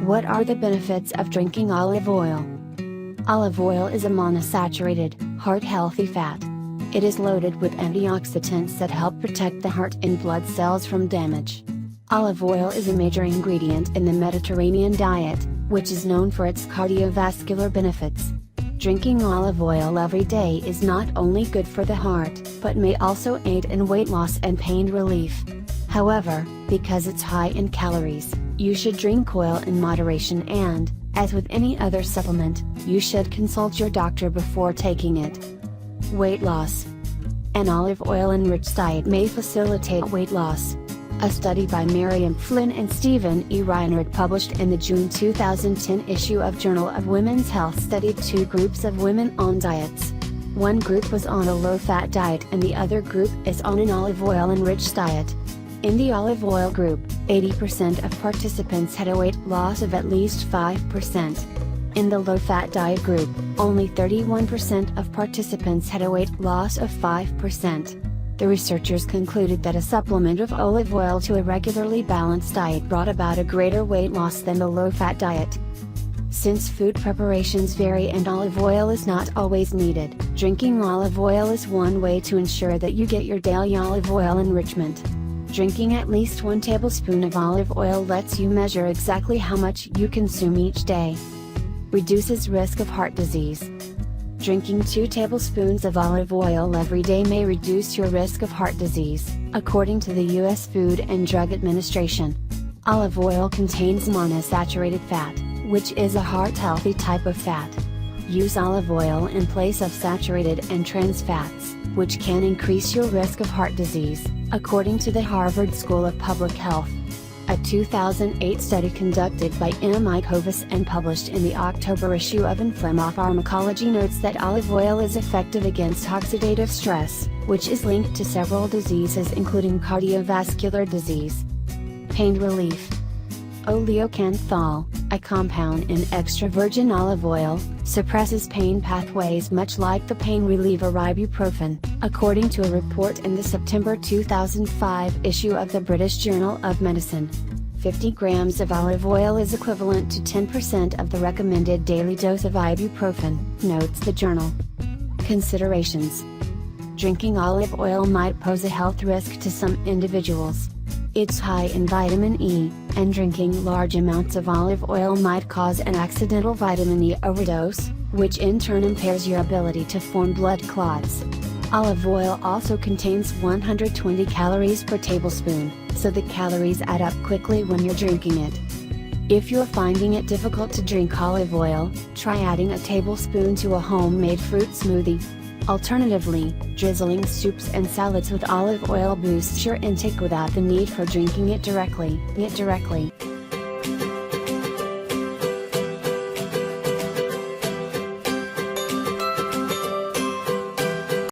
What are the benefits of drinking olive oil? Olive oil is a monounsaturated, heart-healthy fat. It is loaded with antioxidants that help protect the heart and blood cells from damage. Olive oil is a major ingredient in the Mediterranean diet, which is known for its cardiovascular benefits. Drinking olive oil every day is not only good for the heart, but may also aid in weight loss and pain relief. However, because it's high in calories, you should drink oil in moderation and, as with any other supplement, you should consult your doctor before taking it. Weight loss. An olive oil-enriched diet may facilitate weight loss. A study by Miriam Flynn and Stephen E. Reinert published in the June 2010 issue of Journal of Women's Health studied two groups of women on diets. One group was on a low-fat diet and the other group is on an olive oil-enriched diet. In the olive oil group, 80% of participants had a weight loss of at least 5%. In the low-fat diet group, only 31% of participants had a weight loss of 5%. The researchers concluded that a supplement of olive oil to a regularly balanced diet brought about a greater weight loss than the low-fat diet. Since food preparations vary and olive oil is not always needed, drinking olive oil is one way to ensure that you get your daily olive oil enrichment. Drinking at least 1 tablespoon of olive oil lets you measure exactly how much you consume each day. Reduces risk of heart disease. Drinking 2 tablespoons of olive oil every day may reduce your risk of heart disease, according to the U.S. Food and Drug Administration. Olive oil contains monounsaturated fat, which is a heart-healthy type of fat. Use olive oil in place of saturated and trans fats, which can increase your risk of heart disease, according to the Harvard School of Public Health. A 2008 study conducted by p.e.n.i.s and published in the October issue of Pharmacology notes that olive oil is effective against oxidative stress, which is linked to several diseases including cardiovascular disease. Pain relief. Oleocanthal, a compound in extra virgin olive oil, suppresses pain pathways much like the pain reliever ibuprofen, according to a report in the September 2005 issue of the British Journal of Medicine. 50 grams of olive oil is equivalent to 10% of the recommended daily dose of ibuprofen, notes the journal. Considerations. Drinking olive oil might pose a health risk to some individuals. It's high in vitamin E, and drinking large amounts of olive oil might cause an accidental vitamin E overdose, which in turn impairs your ability to form blood clots. Olive oil also contains 120 calories per tablespoon, so the calories add up quickly when you're drinking it. If you're finding it difficult to drink olive oil, try adding a tablespoon to a homemade fruit smoothie. Alternatively, drizzling soups and salads with olive oil boosts your intake without the need for drinking it directly.